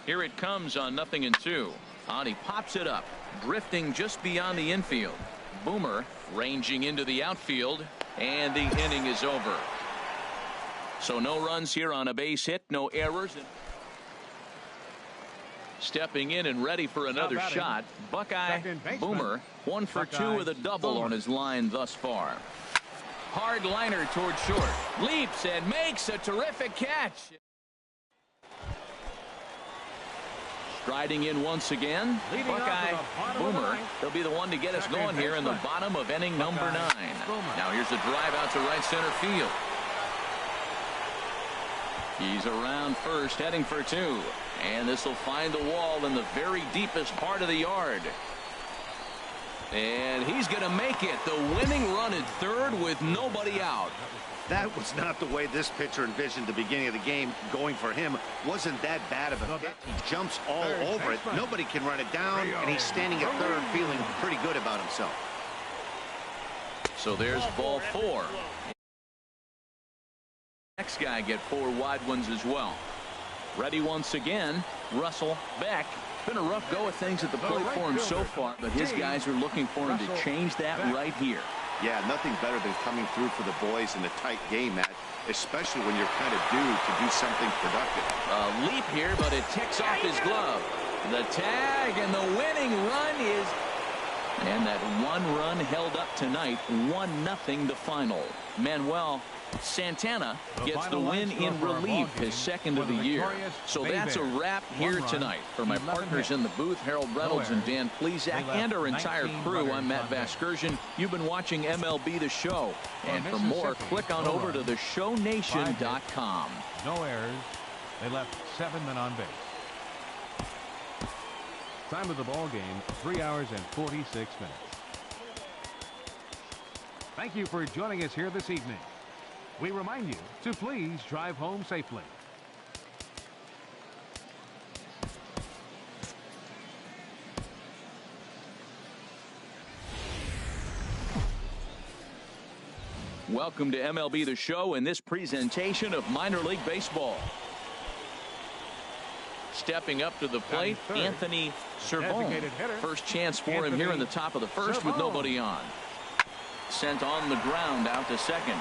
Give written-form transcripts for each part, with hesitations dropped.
Here it comes on 0-2. And he pops it up, drifting just beyond the infield. Boomer ranging into the outfield, and the inning is over. So no runs here on a base hit, no errors. Stepping in and ready for another shot, Buckeye Boomer, 1 for 2 with a double on his line thus far. Hard liner toward short, leaps and makes a terrific catch. Striding in once again, Buckeye Boomer. He'll be the one to get us going here in the bottom of inning number 9. Now here's a drive out to right center field. He's around first, heading for 2. And this will find the wall in the very deepest part of the yard. And he's going to make it. The winning run at third with nobody out. That was not the way this pitcher envisioned the beginning of the game. Going for him wasn't that bad of a hit. He jumps all over it. Nobody can run it down, and he's standing at third feeling pretty good about himself. So there's ball 4. Next guy get 4 wide ones as well. Ready once again, Russell Beck. Been a rough go of things at the plate for him so far, but his guys are looking for him to change that right here. Yeah, nothing better than coming through for the boys in a tight game, Matt, especially when you're kind of due to do something productive. A leap here, but it ticks off his glove. The tag and the winning run is... And that 1 run held up tonight, 1-0 the final. Manuel Santana gets the win in relief, his second of the year. So that's a wrap here tonight. For my partners in the booth, Harold Reynolds and Dan Plesac, and our entire crew, I'm Matt Vasgersian. You've been watching MLB The Show. And for more, click on over to theshownation.com. No errors. They left 7 men on base. Time of the ball game, 3 hours and 46 minutes. Thank you for joining us here this evening. We remind you to please drive home safely. Welcome to MLB The Show in this presentation of minor league baseball. Stepping up to the plate, Anthony Servone. First chance for him here in the top of the first with nobody on. Sent on the ground out to second.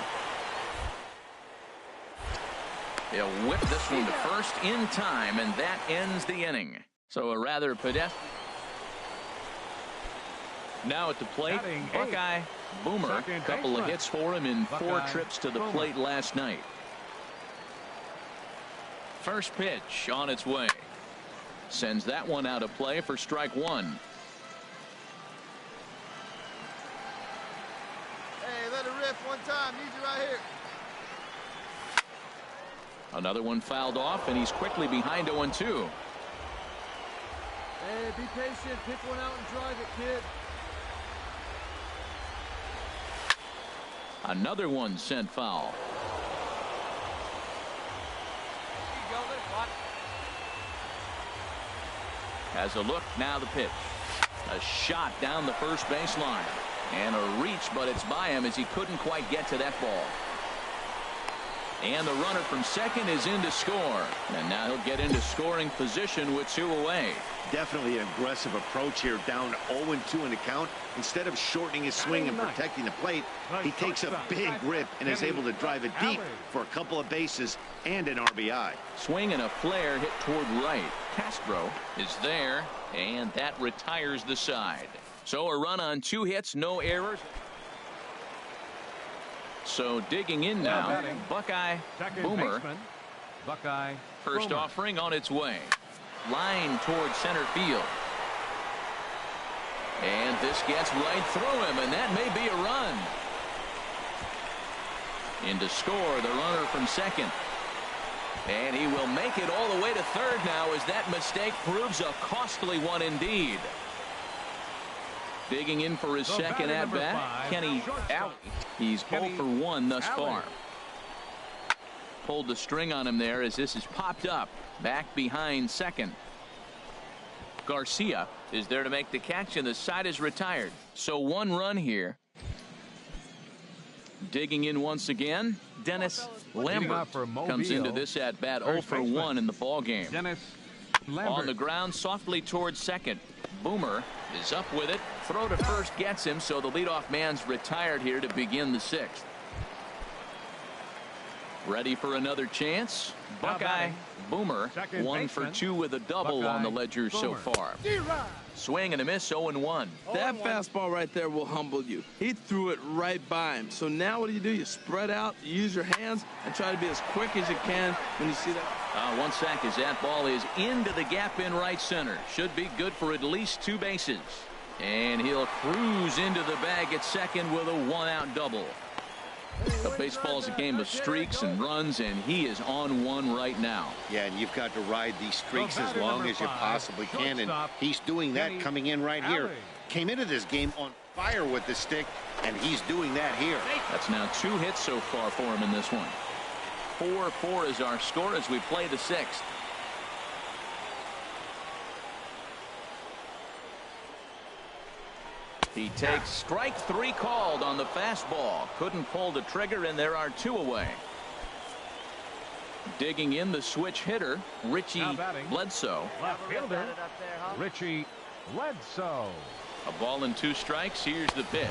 He'll whip this one to first in time, and that ends the inning. So a rather pedestrian. Now at the plate, Buckeye Boomer. Couple of hits for him in 4 trips to the plate last night. First pitch on its way. Sends that one out of play for strike 1. Hey, let it rip one time. Need you right here. Another one fouled off, and he's quickly behind 0-2. Hey, be patient. Pick one out and drive it, kid. Another one sent foul. Has a look, now the pitch. A shot down the first baseline. And a reach, but it's by him as he couldn't quite get to that ball. And the runner from second is in to score. And now he'll get into scoring position with 2 away. Definitely an aggressive approach here, down 0-2 in the count. Instead of shortening his swing and protecting the plate, he takes a big rip and is able to drive it deep for a couple of bases and an RBI. Swing and a flare hit toward right. Castro is there, and that retires the side. So a run on 2 hits, no errors. So digging in now, Buckeye Boomer. Buckeye First offering on its way. Line towards center field. And this gets right through him, and that may be a run. In to score, the runner from second. And he will make it all the way to third now as that mistake proves a costly one indeed. Digging in for his second at-bat, Kenny Alley. He's 0 for 1 thus far. Pulled the string on him there as this is popped up. Back behind second. Garcia is there to make the catch, and the side is retired. So 1 run here. Digging in once again, Dennis Lambert comes into this at-bat 0 for 1 in the ball game. Dennis On the ground, softly towards second. Boomer is up with it. Throw to first gets him, so the leadoff man's retired here to begin the sixth. Ready for another chance. Buckeye Boomer, 1 for 2 with a double on the ledger so far. Swing and a miss, 0-1. That fastball right there will humble you. He threw it right by him. So now what do? You spread out, you use your hands, and try to be as quick as you can when you see that. One sack as that ball is into the gap in right center. Should be good for at least 2 bases. And he'll cruise into the bag at second with a 1-out double. But baseball's a game of streaks and runs, and he is on one right now. Yeah, and you've got to ride these streaks as long as you possibly can, and he's doing that coming in right here. Came into this game on fire with the stick, and he's doing that here. That's now 2 hits so far for him in this one. 4-4 is our score as we play the sixth. He takes strike 3 called on the fastball. Couldn't pull the trigger, and there are 2 away. Digging in the switch hitter, Richie Bledsoe. Left fielder, Richie Bledsoe. A ball and 2 strikes. Here's the pitch.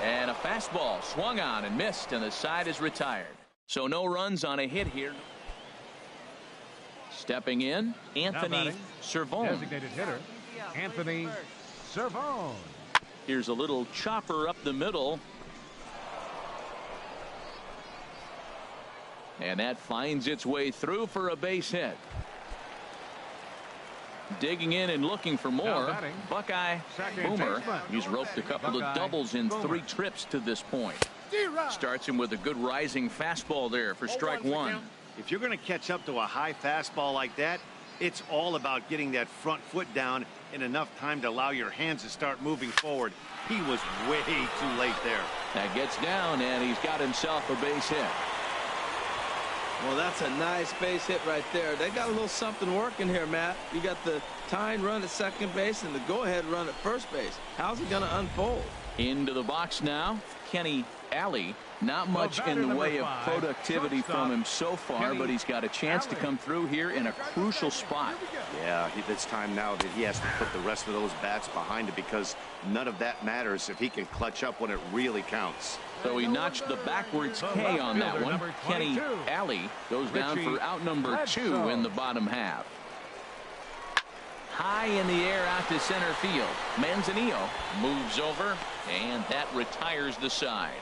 And a fastball swung on and missed, and the side is retired. So no runs on a hit here. Stepping in, Anthony Servone. Designated hitter, Anthony Servone. Here's a little chopper up the middle. And that finds its way through for a base hit. Digging in and looking for more. Buckeye Boomer. He's roped a couple of doubles in 3 trips to this point. Starts him with a good rising fastball there for strike 1. If you're going to catch up to a high fastball like that, it's all about getting that front foot down in enough time to allow your hands to start moving forward. He was way too late there. That gets down, and he's got himself a base hit. Well, that's a nice base hit right there. They got a little something working here, Matt. You got the tying run at second base and the go-ahead run at first base. How's it going to unfold? Into the box now, Kenny Alley. Not much in the way of productivity from him so far, but he's got a chance to come through here in a crucial spot. Yeah, it's time now that he has to put the rest of those bats behind it, because none of that matters if he can clutch up when it really counts. So he notched the backwards K on that one. Kenny Alley goes down for out number 2 in the bottom half. High in the air out to center field. Manzanillo moves over, and that retires the side.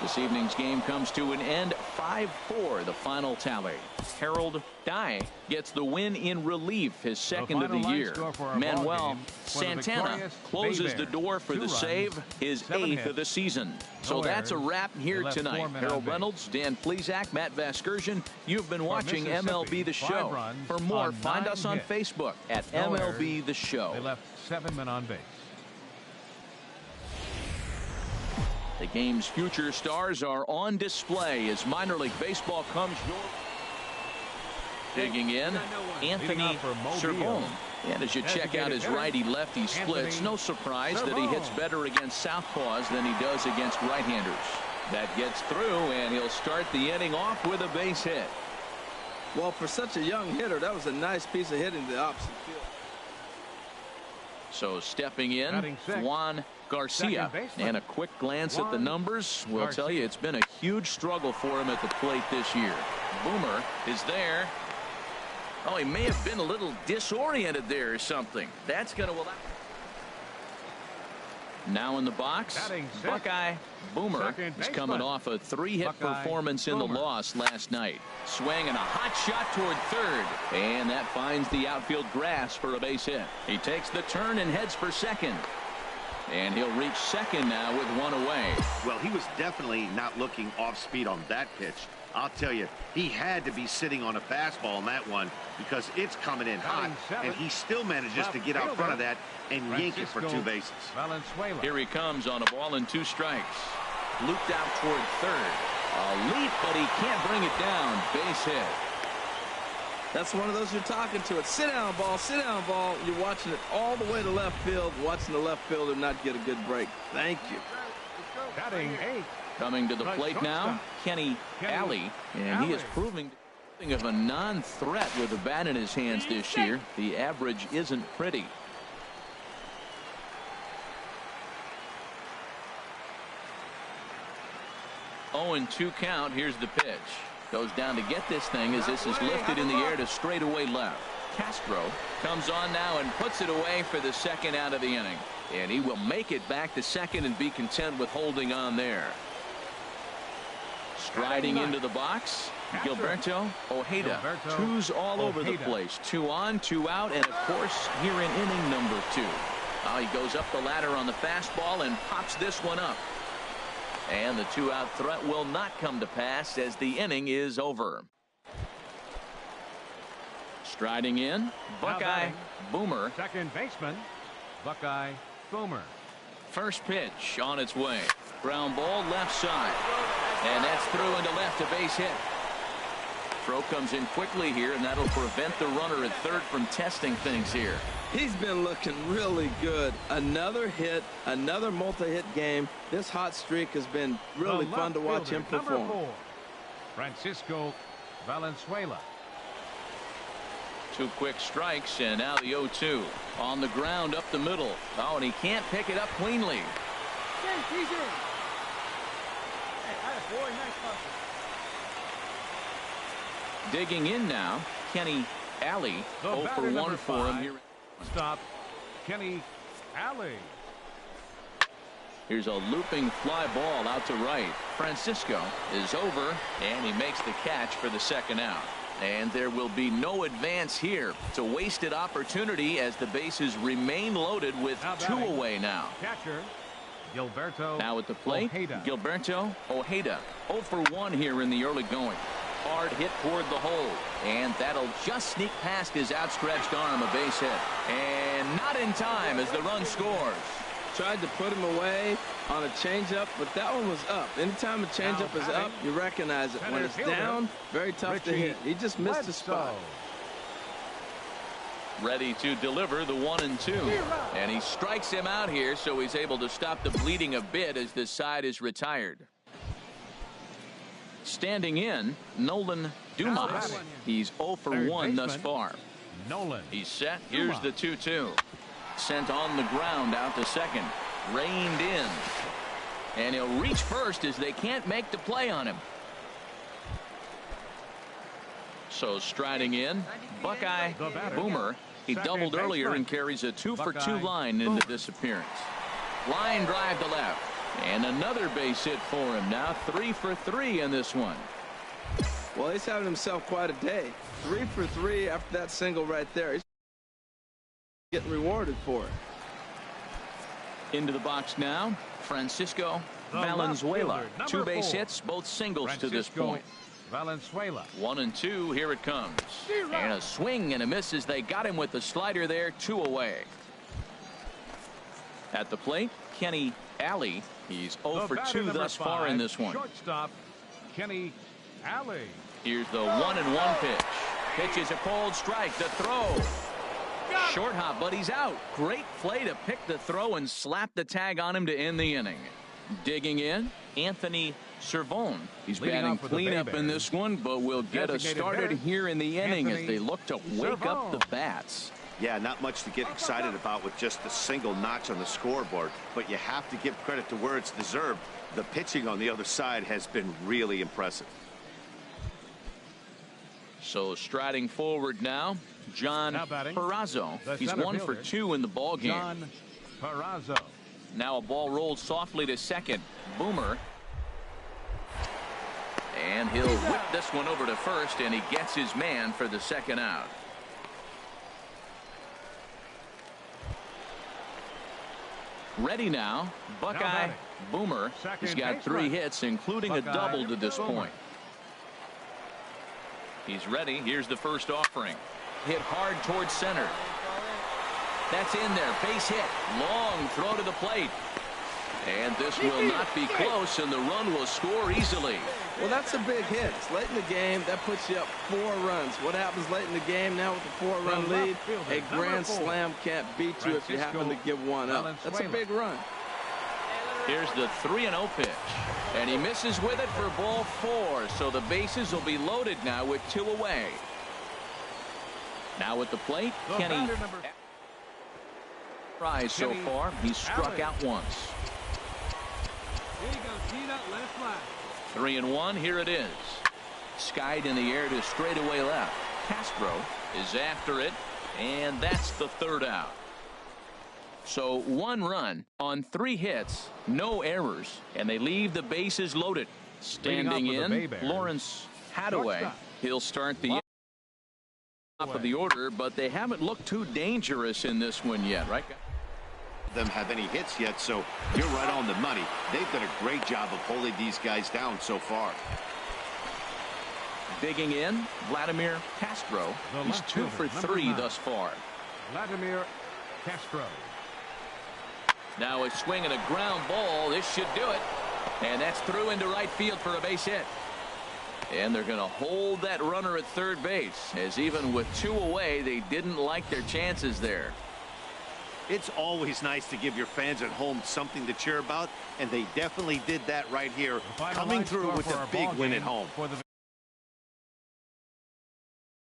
This evening's game comes to an end. 5-4 the final tally. Harold Dye gets the win in relief, his second of the year. Manuel Santana closes the door for the save, his 8th of the season. So that's a wrap here tonight. Harold Reynolds, Dan Plesac, Matt Vasgersian. You've been watching MLB The Show. For more, find us on Facebook at MLB The Show. They left 7 men on base. The game's future stars are on display as minor league baseball comes your digging in. Anthony Servone. And as you check out his righty-lefty splits, no surprise that he hits better against southpaws than he does against right-handers. That gets through, and he'll start the inning off with a base hit. Well, for such a young hitter, that was a nice piece of hitting the opposite field. So stepping in, Juan Garcia, and a quick glance at the numbers will tell you it's been a huge struggle for him at the plate this year. Boomer is there. Oh, he may have been a little disoriented there or something. That's going to allow. Now in the box, Buckeye Boomer is coming off a 3-hit performance in the loss last night. Swing and a hot shot toward third, and that finds the outfield grass for a base hit. He takes the turn and heads for second. And he'll reach second now with 1 away. Well, he was definitely not looking off speed on that pitch. I'll tell you, he had to be sitting on a fastball on that one because it's coming in hot, and he still manages to get out front of that and yank it for 2 bases. Here he comes on a ball and 2 strikes. Looped out toward third. A leap, but he can't bring it down. Base hit. That's one of those you're talking to. It's sit down ball, sit down ball. You're watching it all the way to left field, watching the left fielder not get a good break. Thank you. Batting 8. Coming to the plate now, Kenny Alley, and he is proving. Something of a non-threat with a bat in his hands this year. The average isn't pretty. Oh, and 2 count. Here's the pitch. Goes down to get this thing as this is lifted in the air to straightaway left. Castro comes on now and puts it away for the second out of the inning. And he will make it back to second and be content with holding on there. Striding into the box, Gilberto Ojeda. 2's all over the place. 2 on, 2 out, and of course here in inning number 2. Now he goes up the ladder on the fastball and pops this one up. And the 2-out threat will not come to pass as the inning is over. Striding in, Buckeye Boomer. Second baseman, Buckeye Boomer. First pitch on its way. Ground ball left side. And that's through into left, a base hit. Throw comes in quickly here, and that'll prevent the runner at third from testing things here. He's been looking really good. Another hit, another multi-hit game. This hot streak has been really fun to watch him perform. Number 4, Francisco Valenzuela. 2 quick strikes, and now the 0-2 on the ground up the middle. Oh, and he can't pick it up cleanly. Digging in now, Kenny Alley. 0 for 1 for him here. Stop, Kenny Alley. Here's a looping fly ball out to right. Francisco is over, and he makes the catch for the second out. And there will be no advance here. It's a wasted opportunity as the bases remain loaded with 2 away now. Catcher, Gilberto now at the plate, Ojeda. Gilberto Ojeda. 0 for 1 here in the early going. Hard hit toward the hole, and that'll just sneak past his outstretched arm, a base hit. And not in time as the run scores. Tried to put him away on a changeup, but that one was up. Anytime a changeup is up, you recognize it. When it's down, very tough to hit. He just missed the spot. Ready to deliver the 1-2. And he strikes him out here, so he's able to stop the bleeding a bit as this side is retired. Standing in, Nolan Dumas. He's 0 for 1 thus far. Nolan. He's set. Here's the 2-2. Sent on the ground out to second. Reined in. And he'll reach first as they can't make the play on him. So striding in, Buckeye Boomer. He doubled earlier and carries a 2 for 2 line into this appearance. Line drive to left. And another base hit for him. Now 3 for 3 in this one. Well, he's having himself quite a day. 3 for 3 after that single right there. He's getting rewarded for it. Into the box now, Francisco Valenzuela. 2 base hits, both singles to this point. Valenzuela. 1-2, here it comes. And a swing and a miss as they got him with the slider there, 2 away. At the plate, Kenny Alley. He's 0 for 2 thus far in this one. Shortstop, Kenny Alley. Here's the 1-1 pitch. Pitch is a cold strike. The throw. Short hop, but he's out. Great play to pick the throw and slap the tag on him to end the inning. Digging in, Anthony Servone. He's batting cleanup in this one, but will get us started here in the inning as they look to wake up the bats. Yeah, not much to get excited about with just a single notch on the scoreboard, but you have to give credit to where it's deserved. The pitching on the other side has been really impressive. So striding forward now, John Perazo. He's 1 for 2 in the ball game. John Perazo. Now a ball rolled softly to second. Boomer. And he'll whip this one over to first, and he gets his man for the second out. Ready now, Buckeye Boomer. He's got 3 hits, including a double to this point. He's ready. Here's the first offering. Hit hard towards center. That's in there. Base hit. Long throw to the plate. And this will not be close, and the run will score easily. Well, that's a big hit. It's late in the game. That puts you up 4 runs. What happens late in the game now with the 4-run lead? A grand slam can't beat you if you happen to give one up. That's a big run. Here's the 3-0 pitch. And he misses with it for ball 4. So the bases will be loaded now with 2 away. Now at the plate, Kenny. Tries so far. He's struck out once. 3-1. Here it is. Skied in the air to straightaway left. Castro is after it, and that's the 3rd out. So 1 run on 3 hits, no errors, and they leave the bases loaded. Standing in, Lawrence Hadaway. He'll start the top of the order, but they haven't looked too dangerous in this one yet, right? Them have any hits yet, so you're right on the money. They've done a great job of holding these guys down so far. Digging in, Vladimir Castro. He's 2 for 3 thus far. Vladimir Castro. Now a swing and a ground ball. This should do it. And that's through into right field for a base hit. And they're going to hold that runner at 3rd base, as even with 2 away, they didn't like their chances there. It's always nice to give your fans at home something to cheer about, and they definitely did that right here, coming through with a big win at home.